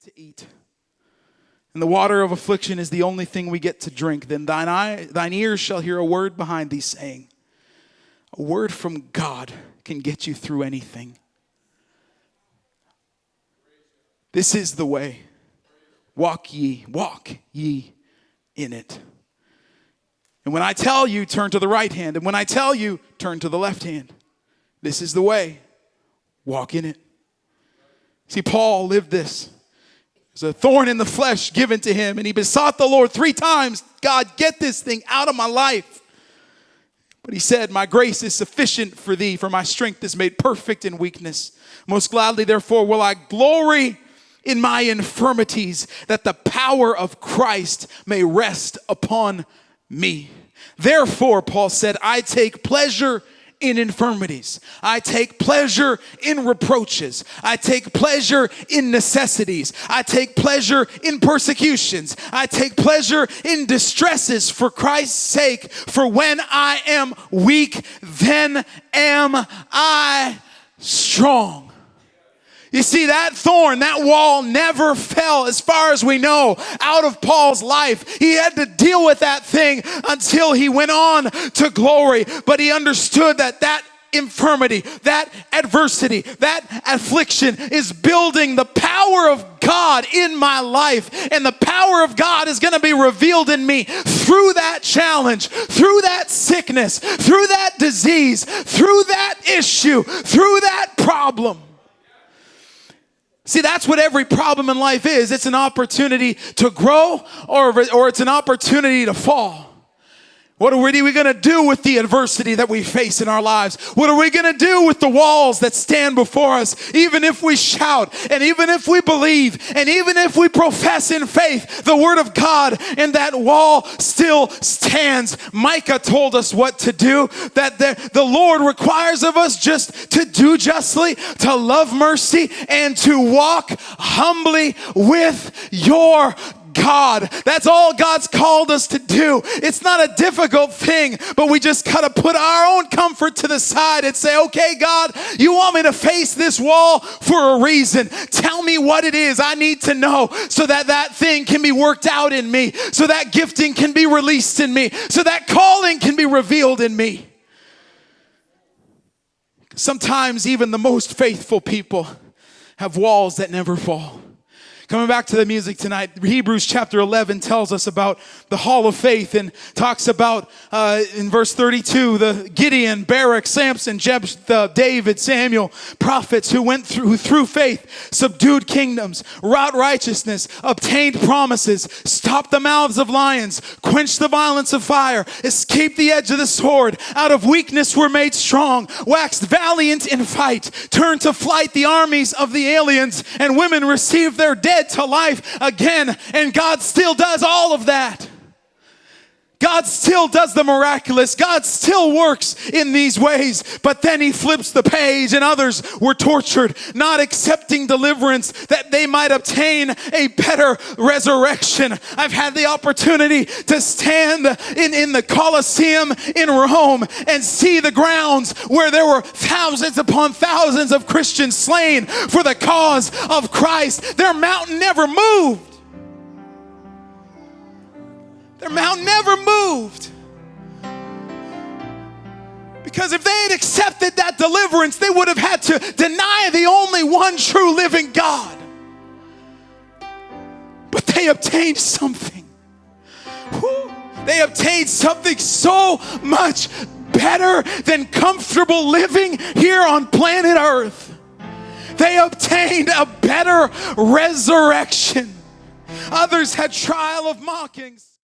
to eat, and the water of affliction is the only thing we get to drink, then thine ears shall hear a word behind thee saying, a word from God can get you through anything. This is the way. Walk ye in it. And when I tell you, turn to the right hand. And when I tell you, turn to the left hand. This is the way. Walk in it. See, Paul lived this. There's a thorn in the flesh given to him, and he besought the Lord 3 times, God, get this thing out of my life. But he said, my grace is sufficient for thee, for my strength is made perfect in weakness. Most gladly, therefore, will I glory in my infirmities, that the power of Christ may rest upon me. Therefore, Paul said, I take pleasure in infirmities. I take pleasure in reproaches. I take pleasure in necessities. I take pleasure in persecutions. I take pleasure in distresses for Christ's sake. For when I am weak, then am I strong. You see, that thorn, that wall never fell, as far as we know, out of Paul's life. He had to deal with that thing until he went on to glory. But he understood that infirmity, that adversity, that affliction is building the power of God in my life. And the power of God is going to be revealed in me through that challenge, through that sickness, through that disease, through that issue, through that problem. See, that's what every problem in life is. It's an opportunity to grow or it's an opportunity to fall. What are we going to do with the adversity that we face in our lives? What are we going to do with the walls that stand before us? Even if we shout, and even if we believe, and even if we profess in faith the word of God, and that wall still stands. Micah told us what to do, that the Lord requires of us just to do justly, to love mercy, and to walk humbly with your God. That's all God's called us to do. It's not a difficult thing, but we just got to put our own comfort to the side and say, okay, God, you want me to face this wall for a reason. Tell me what it is I need to know so that thing can be worked out in me, so that gifting can be released in me, so that calling can be revealed in me. Sometimes even the most faithful people have walls that never fall. Coming back to the music tonight, Hebrews chapter 11 tells us about the hall of faith and talks about, in verse 32, the Gideon, Barak, Samson, Jephthah, David, Samuel, prophets who through faith, subdued kingdoms, wrought righteousness, obtained promises, stopped the mouths of lions, quenched the violence of fire, escaped the edge of the sword, out of weakness were made strong, waxed valiant in fight, turned to flight the armies of the aliens, and women received their dead to life again. And God still does all of that. God still does the miraculous. God still works in these ways. But then he flips the page, and others were tortured, not accepting deliverance that they might obtain a better resurrection. I've had the opportunity to stand in the Colosseum in Rome and see the grounds where there were thousands upon thousands of Christians slain for the cause of Christ. Their mountain never moved. Their mountain never moved. Because if they had accepted that deliverance, they would have had to deny the only one true living God. But they obtained something. They obtained something so much better than comfortable living here on planet Earth. They obtained a better resurrection. Others had trial of mockings.